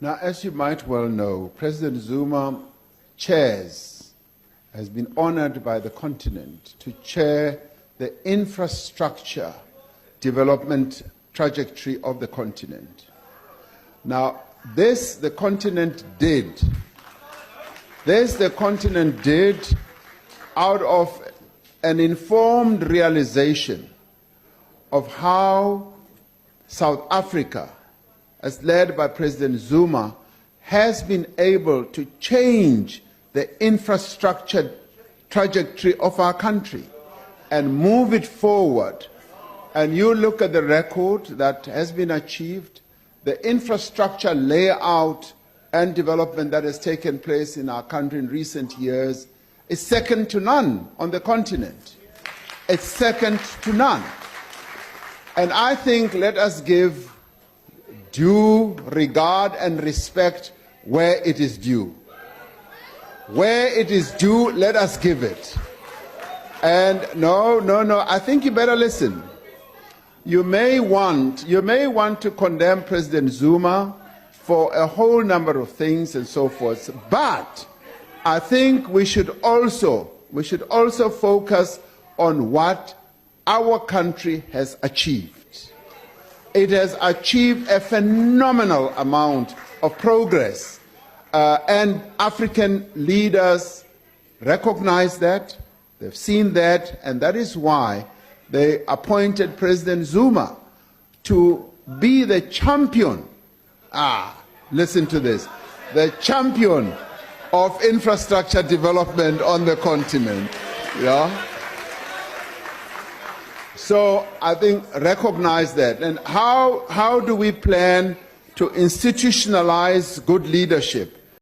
Now, as you might well know, President Zuma has been honored by the continent to chair the infrastructure development trajectory of the continent. Now, this the continent did out of an informed realization of how South Africa, as led by President Zuma, has been able to change the infrastructure trajectory of our country and move it forward. And you look at the record that has been achieved, the infrastructure layout and development that has taken place in our country in recent years is second to none on the continent. It's second to none. And I think let us give due regard and respect where it is due. Where it is due, let us give it. And no, I think you better listen. You may want to condemn President Zuma for a whole number of things and so forth, but I think we should also focus on what our country has achieved. It has achieved a phenomenal amount of progress, and African leaders recognize that, they've seen that, and that is why they appointed President Zuma to be the champion, listen to this, the champion of infrastructure development on the continent. Yeah? So I think recognize that. And how do we plan to institutionalize good leadership?